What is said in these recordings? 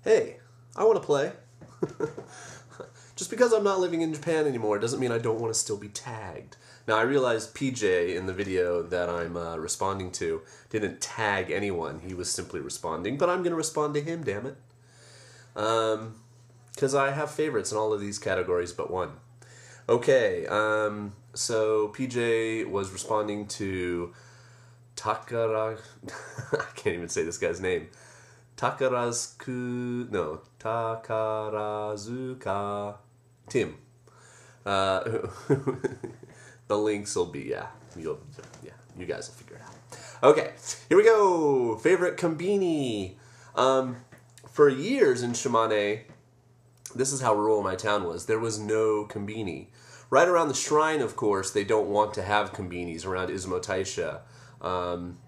hey, I want to play. Just because I'm not living in Japan anymore doesn't mean I don't want to still be tagged. Now, I realized PJ in the video that I'm responding to didn't tag anyone. He was simply responding, but I'm going to respond to him, damn it. Because I have favorites in all of these categories but one. Okay, so PJ was responding to I can't even say this guy's name. Takarazuka Tim. The links will be, you guys will figure it out. Okay, here we go. Favorite Combini. For years in Shimane, this is how rural my town was. There was no Combini. Right around the shrine, of course, they don't want to have Combinis around Izumo Taisha.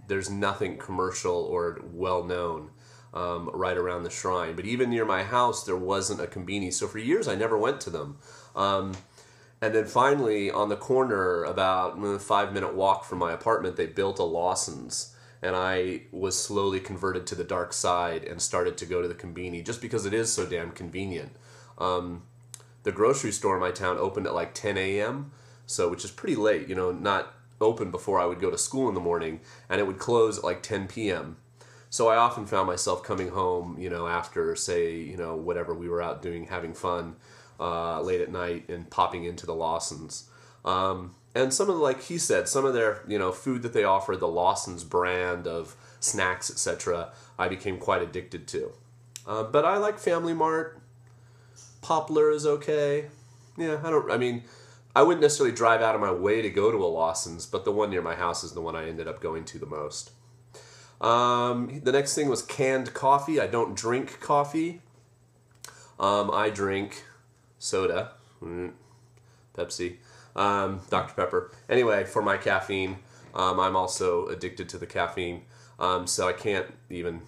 There's nothing commercial or well-known right around the shrine. But even near my house, there wasn't a Combini. So for years, I never went to them. And then finally, on the corner, about a 5-minute walk from my apartment, they built a Lawsons. And I was slowly converted to the dark side and started to go to the Combini just because it is so damn convenient. The grocery store in my town opened at like 10 a.m., so which is pretty late, not open before I would go to school in the morning, and it would close at like 10 p.m. So I often found myself coming home, after, say, whatever we were out doing, having fun late at night and popping into the Lawsons. And some of, like he said, some of their, food that they offered, the Lawson's brand of snacks, etc., I became quite addicted to. But I like Family Mart. Poplar is okay. Yeah, I wouldn't necessarily drive out of my way to go to a Lawson's, but the one near my house is the one I ended up going to the most. The next thing was canned coffee. I don't drink coffee. I drink soda, Pepsi, Dr. Pepper. Anyway, for my caffeine, I'm also addicted to the caffeine, so I can't even,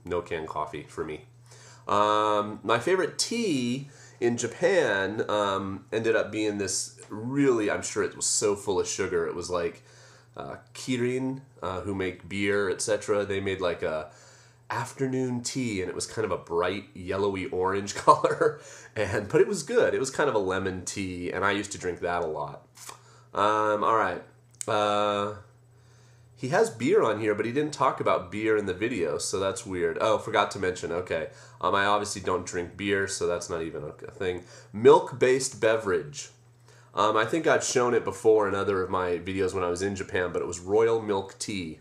no canned coffee for me. My favorite tea in Japan ended up being this really, I'm sure it was so full of sugar. It was like Kirin, who make beer, etc. They made like a afternoon tea, and it was kind of a bright yellowy orange color, but it was good. It was kind of a lemon tea, and I used to drink that a lot. All right. He has beer on here, but he didn't talk about beer in the video, so that's weird. Oh, forgot to mention, okay. I obviously don't drink beer, so that's not even a thing. Milk-based beverage. I think I've shown it before in other of my videos when I was in Japan, but it was royal milk tea.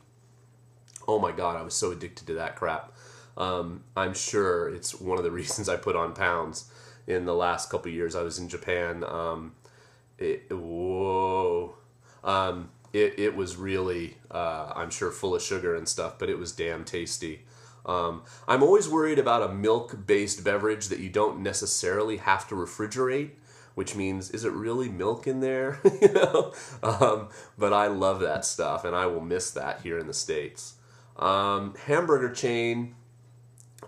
Oh my god, I was so addicted to that crap. I'm sure it's one of the reasons I put on pounds in the last couple of years I was in Japan. It was really, I'm sure, full of sugar and stuff, but it was damn tasty. I'm always worried about a milk-based beverage that you don't necessarily have to refrigerate, which means, is it really milk in there? But I love that stuff, and I will miss that here in the States. Hamburger Chain,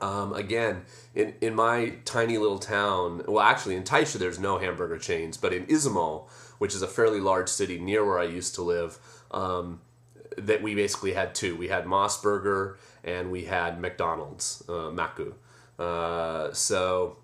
again, in my tiny little town, well, actually, in Taisha, there's no hamburger chains, but in Izumo, which is a fairly large city near where I used to live, that we basically had two. We had Mossburger and we had McDonald's, Maku. So,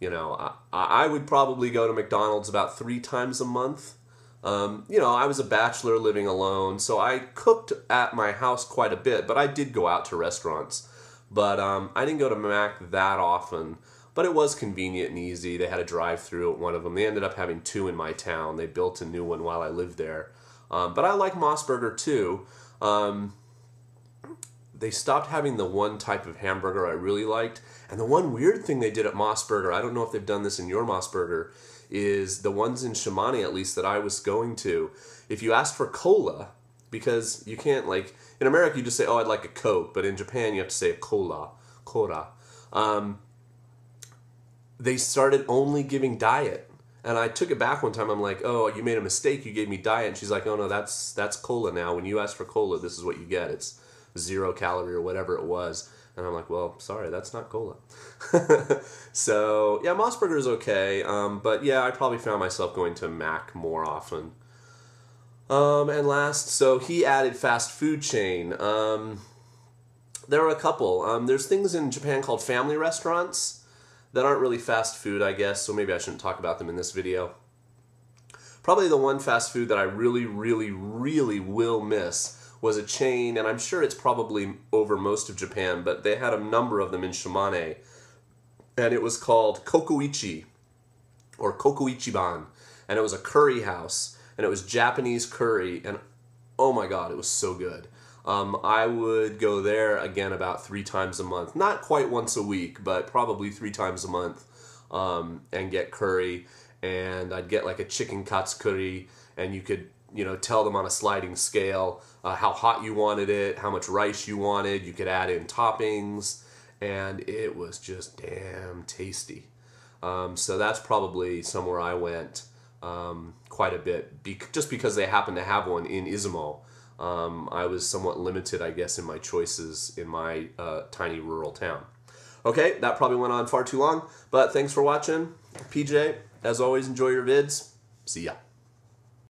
I would probably go to McDonald's about 3 times a month. I was a bachelor living alone, so I cooked at my house quite a bit, but I did go out to restaurants. But I didn't go to Mac that often. But it was convenient and easy. They had a drive-through at one of them. They ended up having 2 in my town. They built a new one while I lived there. But I like Mossburger too. They stopped having the one type of hamburger I really liked. And the one weird thing they did at Mossburger, I don't know if they've done this in your Mossburger, is the ones in Shimane, at least, that I was going to. If you asked for cola, because you can't, like, in America you just say, oh, I'd like a Coke. But in Japan you have to say a cola. They started only giving diet. And I took it back one time. I'm like, oh, you made a mistake. You gave me diet. And she's like, oh, no, that's cola now. When you ask for cola, this is what you get. It's 0 calorie or whatever it was. And I'm like, well, sorry, that's not cola. So, yeah, Mossburger is okay. But, yeah, I probably found myself going to Mac more often. And last, so he added fast food chain. There are a couple. There's things in Japan called family restaurants that aren't really fast food, I guess, so maybe I shouldn't talk about them in this video. Probably the one fast food that I really, really, really will miss was a chain, and I'm sure it's probably over most of Japan, but they had a number of them in Shimane, and it was called CoCo Ichi, or CoCo Ichiban, and it was a curry house, and it was Japanese curry, and oh my god, it was so good. I would go there again about 3 times a month. Not quite once a week, but probably 3 times a month, and get curry. And I'd get like a chicken katsukuri, and you could, you know, tell them on a sliding scale how hot you wanted it, how much rice you wanted. You could add in toppings, and it was just damn tasty. So that's probably somewhere I went quite a bit, just because they happened to have one in Izumo. I was somewhat limited, I guess, in my choices in my tiny rural town. Okay, that probably went on far too long, but thanks for watching. PJ, as always, enjoy your vids. See ya.